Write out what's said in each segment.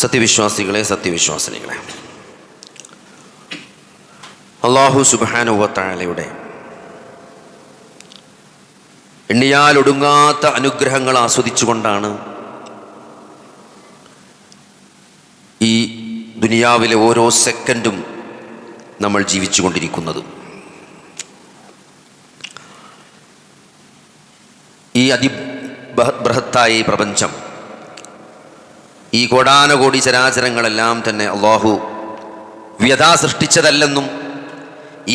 സത്യവിശ്വാസികളെ, സത്യവിശ്വാസിനികളെ, അല്ലാഹു സുബ്ഹാനഹു വ തആലയുടെ എണ്ണിയാൽ ഒടുങ്ങാത്ത അനുഗ്രഹങ്ങൾ ആസ്വദിച്ചുകൊണ്ടാണ് ഈ ദുനിയാവിലെ ഓരോ സെക്കൻഡും നമ്മൾ ജീവിച്ചു കൊണ്ടിരിക്കുന്നത്. ഈ അതിബൃഹത്തായ ഈ പ്രപഞ്ചം, ഈ കോടാനകോടി ചരാചരങ്ങളെല്ലാം തന്നെ അല്ലാഹു വ്യഥാ സൃഷ്ടിച്ചതല്ലെന്നും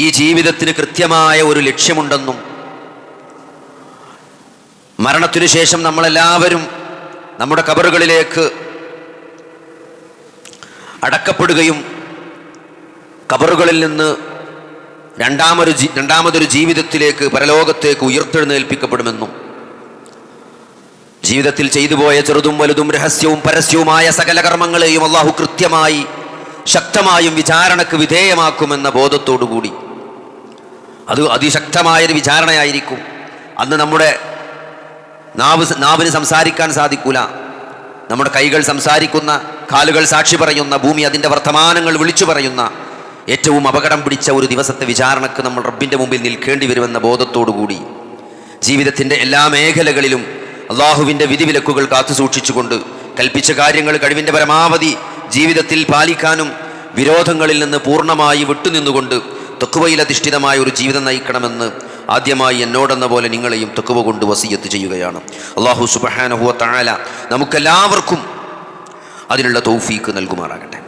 ഈ ജീവിതത്തിന് കൃത്യമായ ഒരു ലക്ഷ്യമുണ്ടെന്നും മരണത്തിനു ശേഷം നമ്മളെല്ലാവരും നമ്മുടെ ഖബറുകളിലേക്ക് അടക്കപ്പെടുകയും ഖബറുകളിൽ നിന്ന് രണ്ടാമതൊരു ജീവിതത്തിലേക്ക്, പരലോകത്തേക്ക് ഉയർത്തെഴുന്നേൽപ്പിക്കപ്പെടുമെന്നും ജീവിതത്തിൽ ചെയ്തുപോയ ചെറുതും വലുതും രഹസ്യവും പരസ്യവുമായ സകല കർമ്മങ്ങളെയും അല്ലാഹു കൃത്യമായി ശക്തമായും വിചാരണക്ക് വിധേയമാക്കുമെന്ന ബോധത്തോടുകൂടി, അത് അതിശക്തമായൊരു വിചാരണയായിരിക്കും. അന്ന് നമ്മുടെ നാവിന് സംസാരിക്കാൻ സാധിക്കൂല, നമ്മുടെ കൈകൾ സംസാരിക്കുന്ന, കാലുകൾ സാക്ഷി പറയുന്ന, ഭൂമി അതിൻ്റെ വർത്തമാനങ്ങൾ വിളിച്ചു പറയുന്ന ഏറ്റവും അപകടം പിടിച്ച ഒരു ദിവസത്തെ വിചാരണക്ക് നമ്മൾ റബ്ബിൻ്റെ മുമ്പിൽ നിൽക്കേണ്ടി വരുമെന്ന ബോധത്തോടുകൂടി ജീവിതത്തിൻ്റെ എല്ലാ മേഖലകളിലും അള്ളാഹുവിൻ്റെ വിധിവിലക്കുകൾ കാത്തു സൂക്ഷിച്ചുകൊണ്ട് കൽപ്പിച്ച കാര്യങ്ങൾ കഴിവിൻ്റെ പരമാവധി ജീവിതത്തിൽ പാലിക്കാനും വിരോധങ്ങളിൽ നിന്ന് പൂർണ്ണമായി വിട്ടുനിന്നുകൊണ്ട് തഖ്വയിലധിഷ്ഠിതമായ ഒരു ജീവിതം നയിക്കണമെന്ന് ആദ്യമായി എന്നോടെന്ന പോലെ നിങ്ങളെയും തഖ്വ കൊണ്ട് വസിയത്ത് ചെയ്യുകയാണ്. അല്ലാഹു സുബ്ഹാനഹു വ തആല നമുക്കെല്ലാവർക്കും അതിനുള്ള തൗഫീക്ക് നൽകുമാറാകട്ടെ.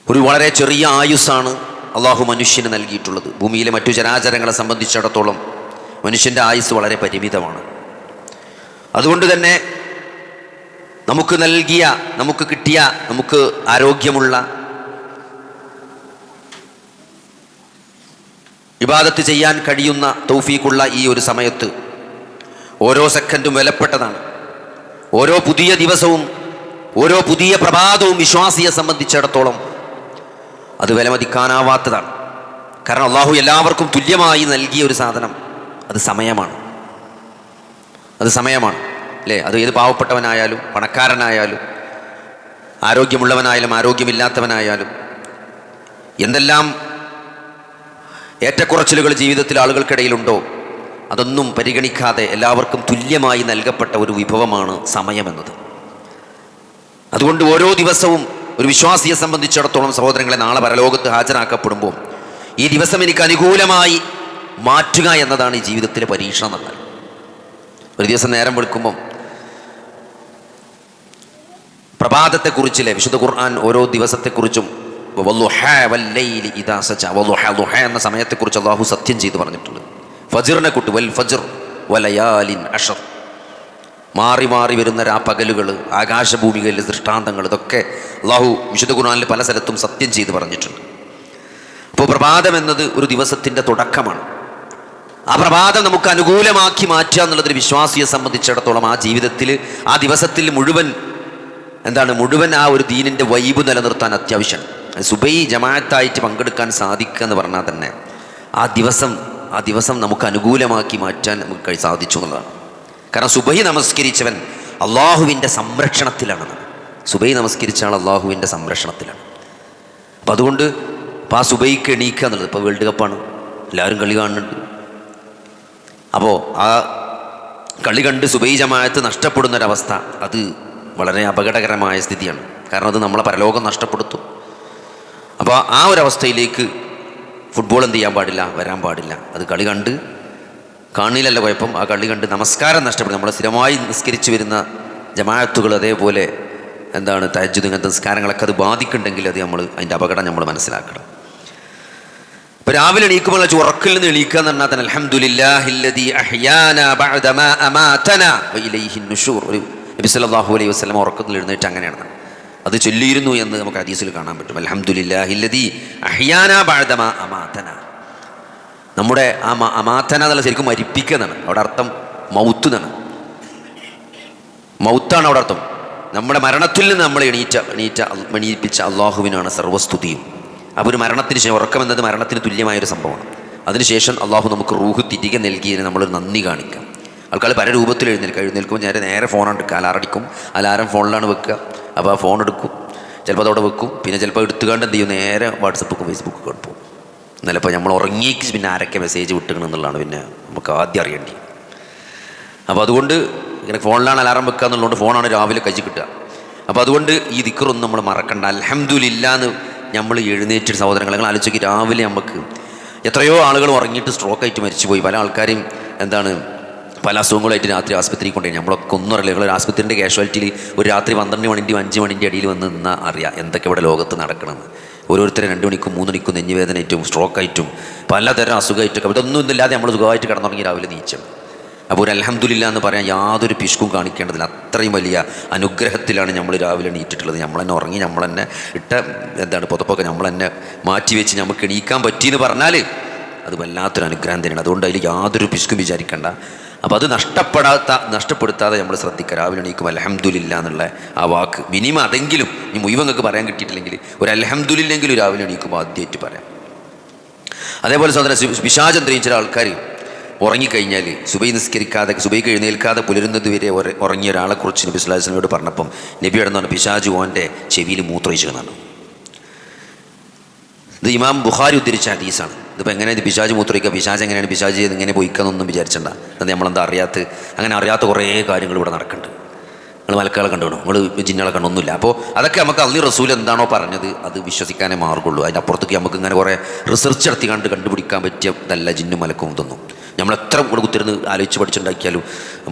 ഒരു വളരെ ചെറിയ ആയുസ്സാണ് അല്ലാഹു മനുഷ്യന് നൽകിയിട്ടുള്ളത്. ഭൂമിയിലെ മറ്റു ചരാചരങ്ങളെ സംബന്ധിച്ചിടത്തോളം മനുഷ്യൻ്റെ ആയുസ് വളരെ പരിമിതമാണ്. അതുകൊണ്ട് തന്നെ നമുക്ക് കിട്ടിയ നമുക്ക് ആരോഗ്യമുള്ള, ഇബാദത്ത് ചെയ്യാൻ കഴിയുന്ന തൗഫീഖുള്ള ഈ ഒരു സമയത്ത് ഓരോ സെക്കൻഡും വിലപ്പെട്ടതാണ്. ഓരോ പുതിയ ദിവസവും, ഓരോ പുതിയ പ്രഭാതവും വിശ്വാസിയെ സംബന്ധിച്ചിടത്തോളം അത് വിലമതിക്കാനാവാത്തതാണ്. കാരണം അല്ലാഹു എല്ലാവർക്കും തുല്യമായി നൽകിയ ഒരു സാധനം അത് സമയമാണ്. അല്ലേ? അത് ഏത് പാവപ്പെട്ടവനായാലും പണക്കാരനായാലും ആരോഗ്യമുള്ളവനായാലും ആരോഗ്യമില്ലാത്തവനായാലും എന്തെല്ലാം ഏറ്റക്കുറച്ചിലുകൾ ജീവിതത്തിൽ ആളുകൾക്കിടയിലുണ്ടോ അതൊന്നും പരിഗണിക്കാതെ എല്ലാവർക്കും തുല്യമായി നൽകപ്പെട്ട ഒരു വിഭവമാണ് സമയമെന്നത്. അതുകൊണ്ട് ഓരോ ദിവസവും ഒരു വിശ്വാസിയെ സംബന്ധിച്ചിടത്തോളം സഹോദരങ്ങളെ, നാളെ പരലോകത്ത് ഹാജരാക്കപ്പെടുമ്പോൾ ഈ ദിവസം എനിക്ക് അനുകൂലമായി മാറ്റുക എന്നതാണ് ഈ ജീവിതത്തിലെ പരീക്ഷണം എന്നാൽ. ഒരു ദിവസം നേരം വെളുക്കുമ്പം പ്രഭാതത്തെക്കുറിച്ചില്ലേ വിശുദ്ധ ഖുർആൻ ഓരോ ദിവസത്തെക്കുറിച്ചും എന്ന സമയത്തെക്കുറിച്ച് അല്ലാഹു സത്യം ചെയ്ത് പറഞ്ഞിട്ടുണ്ട്. ഫജ്റിനെ കുട്ടി വൽ ഫജ്ർ വലയാലിൻ അഷർ, മാറി മാറി വരുന്ന പകലുകൾ, ആകാശഭൂമികളിലെ ദൃഷ്ടാന്തങ്ങൾ, ഇതൊക്കെ അല്ലാഹു വിശുദ്ധ ഖുർആനിൽ പല സ്ഥലത്തും സത്യം ചെയ്ത് പറഞ്ഞിട്ടുണ്ട്. അപ്പോൾ പ്രഭാതം എന്നത് ഒരു ദിവസത്തിൻ്റെ തുടക്കമാണ്. ആ പ്രഭാതം നമുക്ക് അനുകൂലമാക്കി മാറ്റുക എന്നുള്ളതൊരു വിശ്വാസിയെ സംബന്ധിച്ചിടത്തോളം ആ ജീവിതത്തിൽ, ആ ദിവസത്തിൽ മുഴുവൻ ആ ഒരു ദീനിൻ്റെ വൈബ് നിലനിർത്താൻ അത്യാവശ്യമാണ്. സുബൈ ജമാഅത്തായിട്ട് പങ്കെടുക്കാൻ സാധിക്കുക എന്ന് പറഞ്ഞാൽ തന്നെ ആ ദിവസം നമുക്ക് അനുകൂലമാക്കി മാറ്റാൻ നമുക്ക് സാധിച്ചു എന്നുള്ളതാണ്. കാരണം സുബൈ നമസ്കരിച്ചവൻ അള്ളാഹുവിൻ്റെ സംരക്ഷണത്തിലാണ്. സുബൈ നമസ്കരിച്ച ആൾ അള്ളാഹുവിൻ്റെ സംരക്ഷണത്തിലാണ്. അപ്പം അതുകൊണ്ട് ആ സുബൈക്ക് എണീക്കുക എന്നുള്ളത്, ഇപ്പോൾ വേൾഡ് കപ്പാണ്, എല്ലാവരും കളി കാണുന്നുണ്ട്. അപ്പോൾ ആ കളി കണ്ട് സുബൈ ജമാഅത്ത് നഷ്ടപ്പെടുന്നൊരവസ്ഥ അത് വളരെ അപകടകരമായ സ്ഥിതിയാണ്. കാരണം അത് നമ്മളെ പരലോകം നഷ്ടപ്പെടുത്തും. അപ്പോൾ ആ ഒരവസ്ഥയിലേക്ക് ഫുട്ബോൾ എന്ത് ചെയ്യാൻ പാടില്ല, വരാൻ പാടില്ല. അത് കളി കണ്ട് കാണില്ലല്ലോ കുഴപ്പം, ആ കളി കണ്ട് നമസ്കാരം നഷ്ടപ്പെടും. നമ്മൾ സ്ഥിരമായി നിസ്കരിച്ച് വരുന്ന ജമാഅത്തുകൾ അതേപോലെ തഹജ്ജുദ് ഇങ്ങനത്തെ നിസ്കാരങ്ങളൊക്കെ അത് ബാധിക്കുന്നുണ്ടെങ്കിൽ അത് അതിൻ്റെ അപകടം നമ്മൾ മനസ്സിലാക്കണം. ഇപ്പോൾ രാവിലെ എണീക്കുമ്പോൾ ഉറക്കിൽ നിന്ന് എണീക്കുക എന്ന് പറഞ്ഞാൽ തന്നെ അൽഹംദുലില്ലാഹില്ലദീ അഹ്യാനാ ബഅദമാ അമാതനാ വഇലൈഹിൻ നുശൂർ. ഒരു നബി സല്ലല്ലാഹു അലൈഹി വസല്ലം ഉറക്കത്തിൽ എഴുന്നേറ്റ് അങ്ങനെയാണ് അത് ചൊല്ലിയിരുന്നു എന്ന് നമുക്ക് ഹദീസിൽ കാണാൻ പറ്റും. അൽഹംദുലില്ലാഹില്ലദീ അഹ്യാനാ ബഅദമാ അമാതനാ. നമ്മുടെ ആ അമാതന എന്നുള്ള ശരിക്കും മരിപ്പിക്കുക എന്നാണ് അവിടെ അർത്ഥം. മൗത്ത് എന്നാണ്, മൗത്താണ് അവിടെ അർത്ഥം. നമ്മുടെ മരണത്തിൽ നിന്ന് നമ്മളെ എണീപ്പിച്ച അള്ളാഹുവിനാണ് സർവ്വസ്തുതിയും. അപ്പോൾ ഒരു മരണത്തിന് ശേഷം, ഉറക്കം എന്നത് മരണത്തിന് തുല്യമായൊരു സംഭവമാണ്. അതിനുശേഷം അള്ളാഹു നമുക്ക് റൂഹ് തിരികെ നൽകിയതിന് നമ്മളൊരു നന്ദി കാണിക്കാം. ആൾക്കാർ പല രൂപത്തിൽ എഴുന്നേൽക്കുമ്പോൾ നേരെ ഫോണാണ് എടുക്കുക. അലാറടിക്കും, അലാറം ഫോണിലാണ് വെക്കുക. അപ്പോൾ ആ ഫോൺ എടുക്കും, ചിലപ്പോൾ അതവിടെ വെക്കും. പിന്നെ ചിലപ്പോൾ എടുത്തുകൊണ്ട് എന്ത് ചെയ്യും, നേരെ വാട്സപ്പുക്കും ഫേസ്ബുക്കും എടുക്കും. എന്നാലും ഇപ്പോൾ നമ്മൾ ഉറങ്ങിക്ക് പിന്നെ ആരൊക്കെ മെസ്സേജ് വിട്ടുകണം എന്നുള്ളതാണ് പിന്നെ നമുക്ക് ആദ്യം അറിയേണ്ടി. അപ്പോൾ അതുകൊണ്ട് ഇങ്ങനെ ഫോണിലാണ് അലാറം വെക്കുക എന്നുള്ളതുകൊണ്ട് ഫോണാണ് രാവിലെ കഴിച്ച് കിട്ടുക. അപ്പോൾ അതുകൊണ്ട് ഈ ദിക്റൊന്നും നമ്മൾ മറക്കണ്ട. അൽഹംദുലില്ലാ എന്ന് നമ്മൾ എഴുന്നേറ്റ് സഹോദരങ്ങളെ നിങ്ങൾ ആലോചിച്ച് നോക്കി. രാവിലെ നമുക്ക് എത്രയോ ആളുകൾ ഉറങ്ങിയിട്ട് സ്ട്രോക്കായിട്ട് മരിച്ചുപോയി. പല ആൾക്കാരും പല അസുഖങ്ങളായിട്ട് രാത്രി ആസ്പത്രിയിൽ കൊണ്ടുപോയി. നമ്മളൊക്കെ ഒന്നും അറിയില്ല. നിങ്ങൾ ആസ്പത്രിൻ്റെ കാഷ്വാലിറ്റിയിൽ ഒരു രാത്രി 12 മണിൻ്റെയും 5 മണിൻ്റെ അടിയിൽ വന്ന് നിന്നാൽ അറിയാം എന്തൊക്കെ ഇവിടെ ലോകത്ത് നടക്കണമെന്ന്. ഓരോരുത്തരും 2 മണിക്കും 3 മണിക്കും നെഞ്ഞുവേദനയായിട്ടും സ്ട്രോക്കായിട്ടും പലതരം അസുഖമായിട്ടൊക്കെ ഇതൊന്നും ഇല്ലാതെ നമ്മൾ സുഖമായിട്ട് കിടന്നുറങ്ങി രാവിലെ നീച്ചും. അപ്പോൾ ഒരു അൽഹംദുലില്ലാ എന്ന് പറയാൻ യാതൊരു പിശുക്കും കാണിക്കേണ്ടതില്ല. അത്രയും വലിയ അനുഗ്രഹത്തിലാണ് നമ്മൾ രാവിലെ എണീറ്റിട്ടുള്ളത്. നമ്മൾ തന്നെ ഉറങ്ങി, നമ്മൾ തന്നെ പുതപ്പൊക്കെ നമ്മൾ തന്നെ മാറ്റി വെച്ച് നമുക്ക് എണീക്കാൻ പറ്റിയെന്ന് പറഞ്ഞാൽ അത് വല്ലാത്തൊരു അനുഗ്രഹം തന്നെയാണ്. അതുകൊണ്ട് അതിൽ യാതൊരു പിശുക്കും വിചാരിക്കേണ്ട. അപ്പോൾ അത് നഷ്ടപ്പെടുത്താതെ നമ്മൾ ശ്രദ്ധിക്കുക. രാവിലെ എണീക്കും അൽഹംദുലില്ലാ എന്നുള്ള ആ വാക്ക് മിനിമം അതെങ്കിലും ഈ മുഴുവങ്ങൾക്ക് പറയാൻ കിട്ടിയിട്ടില്ലെങ്കിൽ ഒരു അൽഹംദുലില്ലെങ്കിലും രാവിലെ എണീക്കുമ്പോൾ ആദ്യമായിട്ട് പറയാം. അതേപോലെ സഹോദരൻ പിശാച് ചില ആൾക്കാർ ഉറങ്ങിക്കഴിഞ്ഞാൽ സുബൈക്ക് എഴുന്നേൽക്കാതെ പുലരുന്നത് വരെ ഉറങ്ങിയ ഒരാളെക്കുറിച്ച് നബി സ്വല്ലല്ലാഹു അലൈഹി വസല്ലമയോട് പറഞ്ഞപ്പം നബി പറഞ്ഞ പിശാച് ഓൻ്റെ ചെവിയിൽ മൂത്രമൊഴിച്ചതാണ്. ഇത് ഇമാം ബുഖാരി ഉദ്ധരിച്ച ഹദീസാണ്. ഇതിപ്പോൾ എങ്ങനെയാണ് പിശാച് മൂത്രമൊഴിക്കുക, പിശാച് എങ്ങനെയാണ് പിശാച് ചെയ്ത് ഇങ്ങനെ പോയിക്കാന്നൊന്നും വിചാരിച്ചണ്ട. അത് നമ്മളെന്താ അറിയാത്ത കുറേ കാര്യങ്ങൾ ഇവിടെ നടക്കുന്നുണ്ട്. നിങ്ങൾ മലക്കുകളെ കണ്ടുവേണം, നിങ്ങൾ ജിന്നുകളെ കണ്ടൊന്നുമില്ല. അപ്പോൾ അതൊക്കെ നമുക്ക് അള്ളി റസൂൽ എന്താണോ പറഞ്ഞത് അത് വിശ്വസിക്കാനേ മാർഗുള്ളൂ. അതിൻ്റെ അപ്പുറത്തേക്ക് നമുക്ക് ഇങ്ങനെ കുറേ റിസർച്ച് നടത്തി കണ്ടുപിടിക്കാൻ പറ്റിയതല്ല ജിന്നും മലക്കും ഇതൊന്നും. നമ്മൾ എത്ര കൂടെ കുത്തിരുന്ന് ആലോചിച്ച് പഠിച്ചുണ്ടാക്കിയാലും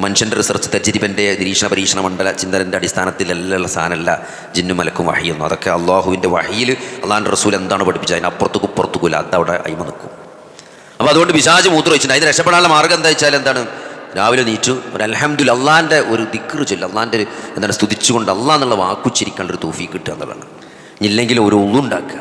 മനുഷ്യൻ്റെ റിസർച്ച് തജ്രിബൻ്റെ നിരീക്ഷണ പരീക്ഷണ മണ്ഡല ചിന്തൻ്റെ അടിസ്ഥാനത്തിലുള്ള സാധനമല്ല ജിന്നും മലക്കും വഹിയൊന്നും. അതൊക്കെ അള്ളാഹുവിൻ്റെ വഹിയിൽ അള്ളാഹിൻ്റെ റസൂൽ എന്താണ് പഠിപ്പിച്ചത് അതിന് അപ്പുറത്തേക്കും ഇപ്പുറത്തേക്കില്ല, അതവിടെ അയിമ നിൽക്കും. അപ്പോൾ അതുകൊണ്ട് പിശാച് മൂത്രം വെച്ചിട്ടുണ്ട്. അതിന് രക്ഷപ്പെടാനുള്ള മാർഗ്ഗം എന്താ വെച്ചാൽ രാവിലെ നീച്ചു ഒരു അൽഹംദുലില്ലാ അള്ളാഹിൻ്റെ ഒരു ദിക്ർ ചൊല്ലുക, അള്ളാഹിൻ്റെ സ്തുതിച്ചുകൊണ്ട് അള്ളാഹ് എന്നുള്ള വാക്കുച്ചിരിക്കാനുള്ള ഒരു തൗഫീഖ് കിട്ടുക എന്നുള്ളതാണ്. ഇല്ലെങ്കിൽ ഒരു ഉണ്ടാക്കുക.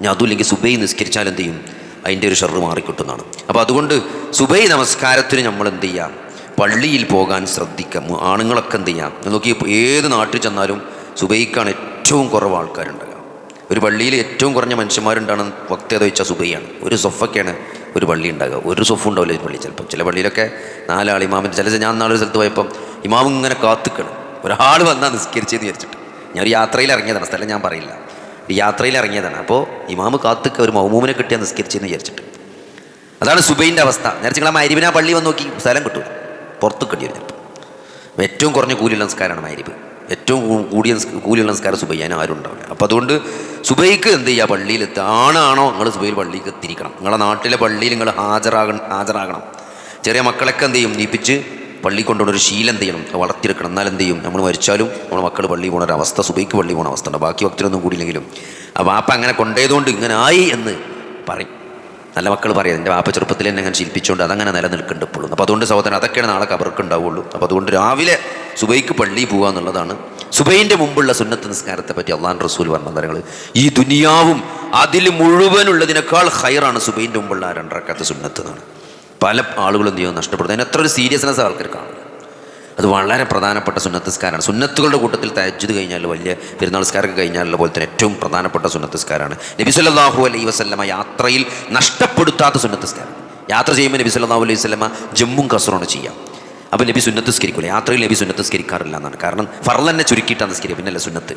ഞാൻ അതുമില്ലെങ്കിൽ സുബൈ നിസ്കരിച്ചാൽ എന്ത് ചെയ്യും, അതിൻ്റെ ഒരു ഷർറ് മാറിക്കിട്ടുന്നതാണ്. അപ്പോൾ അതുകൊണ്ട് സുബൈ നമസ്കാരത്തിന് നമ്മൾ എന്ത് ചെയ്യാം, പള്ളിയിൽ പോകാൻ ശ്രദ്ധിക്കാം. ആണുങ്ങളൊക്കെ എന്ത് ചെയ്യാം, നോക്കി ഏത് നാട്ടിൽ ചെന്നാലും സുബൈക്കാണ് ഏറ്റവും കുറവ് ആൾക്കാരുണ്ടാകുക. ഒരു പള്ളിയിൽ ഏറ്റവും കുറഞ്ഞ മനുഷ്യന്മാരുണ്ടാകുന്ന വക്ത് ഏതാ വെച്ചാൽ സുബൈയാണ്. ഒരു സൊഫൊക്കെയാണ് ഒരു പള്ളി ഉണ്ടാകുക, ഒരു സൊഫ് ഉണ്ടാവില്ല ഒരു പള്ളി. ചിലപ്പം ചില പള്ളിയിലൊക്കെ 4 ആൾ ഇമാമിൻ്റെ ഞാൻ നാളൊരു സ്ഥലത്ത് പോയപ്പം ഇമാം ഇങ്ങനെ കാത്തുക്കണം ഒരാൾ വന്നാൽ നിസ്കരിച്ചെന്ന് വിചാരിച്ചിട്ട്. ഞാൻ ഒരു യാത്രയിൽ ഇറങ്ങിയതാണ്, സ്ഥലം ഞാൻ പറയില്ല, യാത്രയിൽ ഇറങ്ങിയതാണ്. അപ്പോൾ ഇമാമ് കാത്തുക്ക ഒരു മൗമൂമിനെ കിട്ടിയാൽ നിസ്കരിച്ചെന്ന് വിചാരിച്ചിട്ട്. അതാണ് സുബൈൻ്റെ അവസ്ഥ. നേരെ നിങ്ങൾ ആ മഗ്‌രിബിനെ ആ പള്ളി വന്ന് നോക്കി സ്ഥലം കിട്ടും, പുറത്ത് കിട്ടിയത്. ചിലപ്പോൾ ഏറ്റവും കുറഞ്ഞ കൂലിയുള്ള നമസ്കാരമാണ് മഗ്‌രിബ്, ഏറ്റവും കൂടിയ കൂലിയുള്ള നമസ്കാരം സുബൈ, അതിന് ആരും ഉണ്ടാവില്ല. അപ്പോൾ അതുകൊണ്ട് സുബൈക്ക് എന്ത് ചെയ്യുക, പള്ളിയിൽ ആണാണോ നിങ്ങൾ സുബൈയിൽ പള്ളിക്ക് എത്തിരിക്കണം. നിങ്ങളുടെ നാട്ടിലെ പള്ളിയിൽ നിങ്ങൾ ഹാജരാകണം. ചെറിയ മക്കളൊക്കെ എന്ത് ചെയ്യും, നീപ്പിച്ച് പള്ളി കൊണ്ടുപോകുന്ന ഒരു ശീലം എന്ത് ചെയ്യണം, വളർത്തിയെടുക്കണം. എന്നാൽ എന്ത് ചെയ്യും, നമ്മൾ മരിച്ചാലും നമ്മുടെ മക്കൾ പള്ളി പോകുന്ന ഒരു അവസ്ഥ, സുബൈക്ക് പള്ളി പോകുന്ന അവസ്ഥ ഉണ്ട്. ബാക്കി വക്തിലൊന്നും കൂടിയില്ലെങ്കിലും ആ വാപ്പ അങ്ങനെ കൊണ്ടുപോയതുകൊണ്ട് ഇങ്ങനെ ആയി എന്ന് പറയും. നല്ല മക്കൾ പറയാം, എൻ്റെ വാപ്പ ചെറുപ്പത്തിൽ തന്നെ അങ്ങനെ ശീലിപ്പിച്ചുകൊണ്ട് അതങ്ങനെ നിലനിൽക്കുന്നുണ്ട് ഇപ്പോഴും. അപ്പോൾ അതുകൊണ്ട് സഹോദരൻ അതൊക്കെയാണ് നാളെ കബർക്ക് ഉണ്ടാവുള്ളൂ. അപ്പോൾ അതുകൊണ്ട് രാവിലെ സുബൈക്ക് പള്ളി പോകുക എന്നുള്ളതാണ്. സുബൈൻ്റെ മുമ്പുള്ള സുന്നത്ത് നിസ്കാരത്തെ പറ്റി അള്ളാഹുവിൻ്റെ റസൂൽ പറഞ്ഞ കാര്യങ്ങൾ ഈ ദുനിയാവും അതിൽ മുഴുവനുള്ളതിനേക്കാൾ ഹൈറാണ് സുബൈൻ്റെ മുമ്പുള്ള 2 റക്അത്ത് സുന്നത്ത് എന്നാണ്. പല ആളുകളും എന്ത് ചെയ്യുക, നഷ്ടപ്പെടുന്നത്. അതിന് എത്ര ഒരു സീരിയസ്നെസ് ആൾക്കാർ കാണും. അത് വളരെ പ്രധാനപ്പെട്ട സുന്നത്ത് നിസ്കാരമാണ്. സുന്നത്തുകളുടെ കൂട്ടത്തിൽ തഹജ്ജുദ് കഴിഞ്ഞാൽ, വലിയ പെരുന്നാൾ നിസ്കാരമൊക്കെ കഴിഞ്ഞാലുള്ള പോലെ തന്നെ ഏറ്റവും പ്രധാനപ്പെട്ട സുന്നത്ത് നിസ്കാരമാണ്. നബി സല്ലല്ലാഹു അലൈഹി വസല്ലമ യാത്രയിൽ നഷ്ടപ്പെടുത്താത്ത സുന്നത്ത് നിസ്കാരം. യാത്ര ചെയ്യുമ്പോൾ നബി സല്ലല്ലാഹു അലൈഹി വസല്ലമ ജമ്മും കസറുമാണ് ചെയ്യാം. അപ്പോൾ നബി സുന്നത്ത് നിസ്കരിക്കില്ല, യാത്രയിൽ നബി സുന്നത്ത് നിസ്കരിക്കാറില്ല എന്നാണ്. കാരണം ഫർള് തന്നെ ചുരുക്കിയിട്ടാണ് നിസ്കരിക്കുക, പിന്നല്ല സുന്നത്ത്.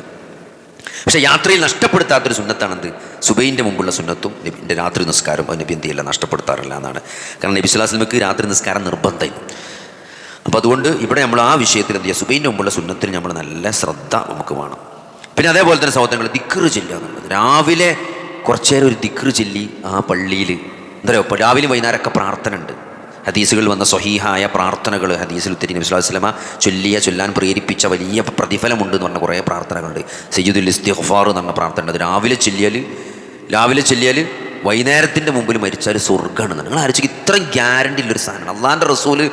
പക്ഷേ യാത്രയിൽ നഷ്ടപ്പെടുത്താത്തൊരു സുന്നത്താണെന്ത്, സുബൈൻ്റെ മുമ്പുള്ള സുന്നത്തും നബിൻ്റെ രാത്രി നിസ്കാരം. അത് നബി എന്ത് ചെയ്യില്ല, നഷ്ടപ്പെടുത്താറില്ല എന്നാണ്. കാരണം നബി സ്വല്ലല്ലാഹു അലൈഹി വസല്ലമക്ക് രാത്രി നിസ്കാരം നിർബന്ധമായിരുന്നു. അപ്പോൾ അതുകൊണ്ട് ഇവിടെ നമ്മൾ ആ വിഷയത്തിൽ എന്ത് ചെയ്യുക, സുബൈൻ്റെ മുമ്പുള്ള സുന്നത്തിന് നമ്മൾ നല്ല ശ്രദ്ധ നമുക്ക് വേണം. പിന്നെ അതേപോലെ തന്നെ സഹോദരങ്ങൾ ദിക്ർ ചൊല്ലുക എന്നുള്ളത്. രാവിലെ കുറച്ച് നേരം ഒരു ദിക്ർ ചൊല്ലി ആ പള്ളിയിൽ എന്താ പറയുക, ഇപ്പോൾ രാവിലെ വൈകുന്നേരമൊക്കെ പ്രാർത്ഥന ഉണ്ട്. ഹദീസുകളിൽ വന്ന സ്വഹീഹായ പ്രാർത്ഥനകൾ ഹദീസിൽ ഉത്തരി നബി സ്വല്ലല്ലാഹു അലൈഹി വസല്ലമ ചൊല്ലാൻ പ്രേരിപ്പിച്ച വലിയ പ്രതിഫലമുണ്ട് എന്ന് പറഞ്ഞ കുറേ പ്രാർത്ഥനകളുണ്ട്. സയ്യിദുൽ ഇസ്തിഗ്ഫാർ എന്ന് പറഞ്ഞ പ്രാർത്ഥന ഉണ്ട്. അത് രാവിലെ ചൊല്ലിയാൽ വൈകുന്നേരത്തിൻ്റെ മുമ്പിൽ മരിച്ചാൽ സ്വർഗ്ഗമാണ്. നിങ്ങൾ ആലോചിച്ച് ഇത്രയും ഗ്യാരണ്ടി ഉള്ളൊരു സാധനമാണ്. അള്ളാഹിൻ്റെ റസൂല്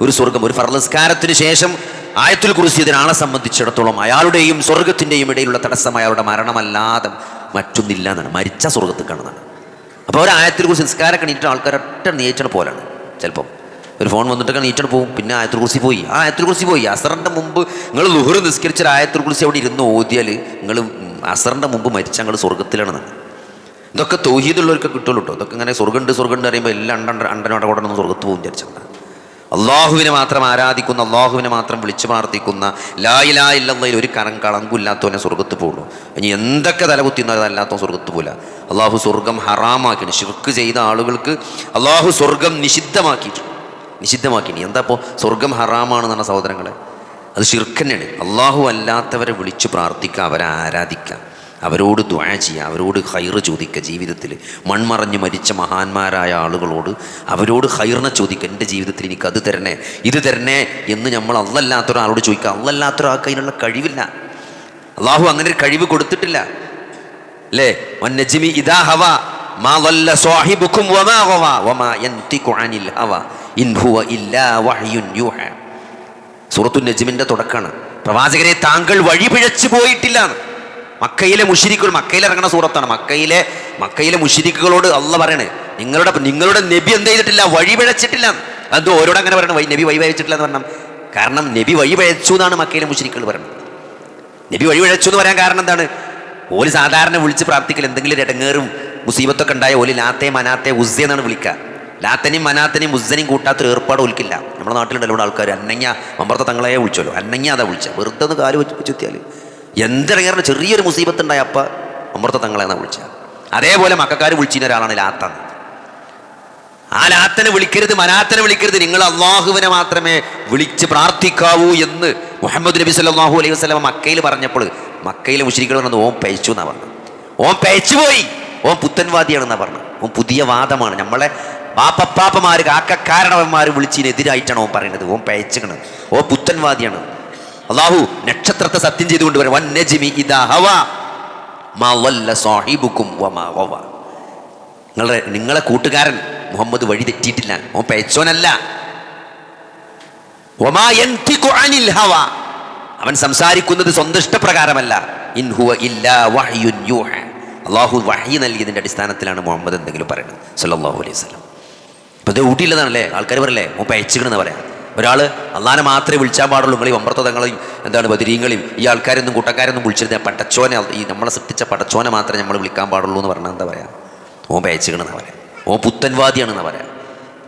ഒരു സ്വർഗ്ഗം, ഒരു ഫർള് നിസ്കാരത്തിന് ശേഷം ആയത്തുൽ കുർസി ഒരാളെ സംബന്ധിച്ചിടത്തോളം അയാളുടെയും സ്വർഗ്ഗത്തിൻ്റെയും ഇടയിലുള്ള തടസ്സം അയാളുടെ മരണമല്ലാതെ മറ്റൊന്നില്ല എന്നാണ്. മരിച്ച സ്വർഗ്ഗത്തിൽ കാണുന്നതാണ്. അപ്പോൾ ഒരു ആയത്തുൽ കുർസി നിസ്കാരമൊക്കെ നീറ്റിട്ട് ആൾക്കാർ ഒറ്റ നീച്ചണ പോലാണ്. ചിലപ്പം ഒരു ഫോൺ വന്നിട്ടൊക്കെ നീച്ചണ പോകും, പിന്നെ ആയത്തുൽ കുർസി പോയി. ആ ആയത്തുൽ കുർസി പോയി. അസറിൻ്റെ മുമ്പ് നിങ്ങൾ ളുഹർ നിസ്കരിച്ച ആയത്തുൽ കുർസി അവിടെ ഇരുന്ന് ഓതിയാൽ നിങ്ങൾ അസറിൻ്റെ മുമ്പ് മരിച്ച നിങ്ങൾ സ്വർഗ്ഗത്തിലാണെന്നാണ്. ഇതൊക്കെ തൗഹീദുള്ളവർക്ക് കിട്ടുള്ളൂ കേട്ടോ. ഇതൊക്കെ ഇങ്ങനെ സ്വർഗ്ഗമുണ്ട് അറിയുമ്പോൾ എല്ലാം അണ്ടനോടെ സ്വർഗ്ഗത്ത് പോകും വിചാരിച്ചാൽ അള്ളാഹുവിനെ മാത്രം ആരാധിക്കുന്ന, അള്ളാഹുവിനെ മാത്രം വിളിച്ചു പ്രാർത്ഥിക്കുന്ന, ലാ ഇലാഹ ഇല്ലല്ലാഹയിൽ ഒരു കളങ്കില്ലാത്തവനെ സ്വർഗത്ത് പോകുള്ളൂ. ഇനി എന്തൊക്കെ തലകുത്തിന്നതല്ലാത്തവൻ സ്വർഗത്ത് പോകില്ല. അള്ളാഹു സ്വർഗം ഹറാമാക്കിയിട്ട്, ശിർക്ക് ചെയ്ത ആളുകൾക്ക് അള്ളാഹു സ്വർഗം നിഷിദ്ധമാക്കിയിട്ട്. എന്താ ഇപ്പോൾ സ്വർഗം ഹറാമാണെന്ന് പറഞ്ഞ സഹോദരങ്ങളെ, അത് ശിർക്ക് തന്നെയാണ്. അള്ളാഹു അല്ലാത്തവരെ വിളിച്ചു പ്രാർത്ഥിക്കുക, അവരെ ആരാധിക്കുക, അവരോട് ദുആ ചെയ്യുക, അവരോട് ഖൈറ് ചോദിക്കുക. ജീവിതത്തിൽ മൺമറഞ്ഞ് മരിച്ച മഹാന്മാരായ ആളുകളോട് അവരോട് ഖൈറിനെ ചോദിക്കുക. എൻ്റെ ജീവിതത്തിൽ എനിക്ക് അത് തരണേ, ഇത് തരണേ എന്ന് നമ്മൾ അള്ളല്ലാത്തൊരാളോട് ചോദിക്കുക. അള്ളല്ലാത്തൊരാൾക്ക് അതിനുള്ള കഴിവില്ല. അള്ളാഹു അങ്ങനെ ഒരു കഴിവ് കൊടുത്തിട്ടില്ല അല്ലേ? വന്നജ്മി ഇദാ ഹവാ മാ ളല്ല സ്വാഹിബുക്കും വമാ ഗവാ വമാ യൻതിഖു അനിൽ ഹവാ ഇൻ ഹുവ ഇല്ലാ വഹ്യുൻ യൂഹാ. സൂറത്തുൻ നജ്മിൻ്റെ തുടക്കമാണ്. പ്രവാചകരെ, താങ്കൾ വഴിപിഴച്ചു പോയിട്ടില്ല. മക്കയിലെ മുശ്രിക്കുകൾ, മക്കയിൽ ഇറങ്ങുന്ന സൂറത്താണ്. മക്കയിലെ മുശ്രിക്കുകളോട് അള്ളാഹ് പറയണേ, നിങ്ങളുടെ നബി എന്ത് ചെയ്തിട്ടില്ല? വഴിപിഴച്ചിട്ടില്ല. അത് ഓരോട് അങ്ങനെ പറയണം, നബി വഴിപിഴച്ചിട്ടില്ല എന്ന് പറഞ്ഞാൽ. കാരണം നബി വഴിപിഴച്ചു എന്നാണ് മക്കയിലെ മുശ്രിക്കുകൾ പറയുന്നത്. നബി വഴിപിഴച്ചു എന്ന് പറയാൻ കാരണം എന്താണ്? ഓല് സാധാരണ വിളിച്ച് പ്രാർത്ഥിക്കൽ എന്തെങ്കിലും ഇടങ്ങേറും മുസീബത്തൊക്കെ ഉണ്ടായ ഓല് ലാത്തെ മനാത്തെ ഉസ്സ എന്നാണ് വിളിക്കുക. ലാത്തനെയും മനാത്തനെയും ഉസ്സനെയും കൂട്ടാത്തൊരു ഏർപ്പാട് ഒലിക്കില്ല. നമ്മുടെ നാട്ടിലുണ്ടല്ലോ ആൾക്കാർ അന്നങ്ങ മമ്പർത്ത തങ്ങളെ വിളിച്ചല്ലോ, അന്നങ്ങ അതാ വിളിച്ച, വെറുതെ ഒന്ന് കാല് വെച്ചുത്തിയാൽ എന്തിടങ്ങേറിന് ചെറിയൊരു മുസീബത്തുണ്ടായ അപ്പ മമ്പർത്ത തങ്ങളെന്നാ വിളിച്ച. അതേപോലെ മക്കാർ വിളിച്ചിരുന്ന ഒരാളാണ് ലാത്താന്ന്. ആ ലാത്തനെ വിളിക്കരുത്, മനാത്തനെ വിളിക്കരുത്, നിങ്ങൾ അള്ളാഹുവിനെ മാത്രമേ വിളിച്ച് പ്രാർത്ഥിക്കാവൂ എന്ന് മുഹമ്മദ് നബി സല്ലല്ലാഹു അലൈഹി വസല്ലം മക്കയിൽ പറഞ്ഞപ്പോൾ മക്കയിലെ മുശ്രിക്കുകൾ പറഞ്ഞത് ഓൻ പയച്ചു എന്നാ പറഞ്ഞത്. ഓൻ പയച്ചു പോയി, ഓൻ പുത്തൻവാദിയാണെന്നാ പറഞ്ഞത്. ഓൻ പുതിയ വാദമാണ്. നമ്മളെ ബാപ്പപ്പാപ്പമാര് കാക്കക്കാരണവന്മാർ വിളിച്ചതിനെതിരായിട്ടാണ് ഓൻ പറയുന്നത്. ഓൻ പയച്ചുകണ്, ഓ പുത്തൻവാദിയാണ്. അള്ളാഹു നക്ഷത്രത്തെ സത്യം ചെയ്തുകൊണ്ട് പറയും, വന്നജ്മി ഇദാ ഹവാ മാ ളല്ല സാഹിബുക്കും വമാ ഗവാ. നിങ്ങളെ കൂട്ടുകാരൻ മുഹമ്മദ് വഴി തെറ്റിയിട്ടില്ല, ഓൻ പയച്ചോനല്ല. വമാ യൻതിഖു അനിൽ ഹവാ, അവൻ സംസാരിക്കുന്നത് സ്വന്തം ഇഷ്ടപ്രകാരമല്ല. ഇൻ ഹുവ ഇല്ലാ വഹ്യുൻ യൂഹാ, അള്ളാഹു വഹി നൽകിയതിൻ്റെ അടിസ്ഥാനത്തിലാണ് മുഹമ്മദ് എന്തെങ്കിലും പറയുന്നത് സല്ലല്ലാഹു അലൈഹി വസല്ലം. ഇപ്പം ഇത് ഊട്ടിയില്ലതാണല്ലേ, ആൾക്കാർ പറയല്ലേ ഓൻ പയച്ചുകണെന്ന് പറയാം. ഒരാൾ അള്ളാനെ മാത്രമേ വിളിച്ചാൽ പാടുള്ളൂ, നിങ്ങൾ ഈ വമ്പർത്തങ്ങളെയും എന്താണ് ബദരീങ്ങളെയും ഈ ആൾക്കാരൊന്നും കൂട്ടക്കാരൊന്നും വിളിച്ചിരുന്ന പടച്ചോനെ, ഈ നമ്മളെ സൃഷ്ടിച്ച പടച്ചോനെ മാത്രമേ നമ്മൾ വിളിക്കാൻ പാടുള്ളൂ എന്ന് പറഞ്ഞാൽ എന്താ പറയാ? ഓൻ പയച്ചുകണെന്ന് പറയാം, ഓൻ പുത്തൻവാദിയാണെന്ന് പറയാം.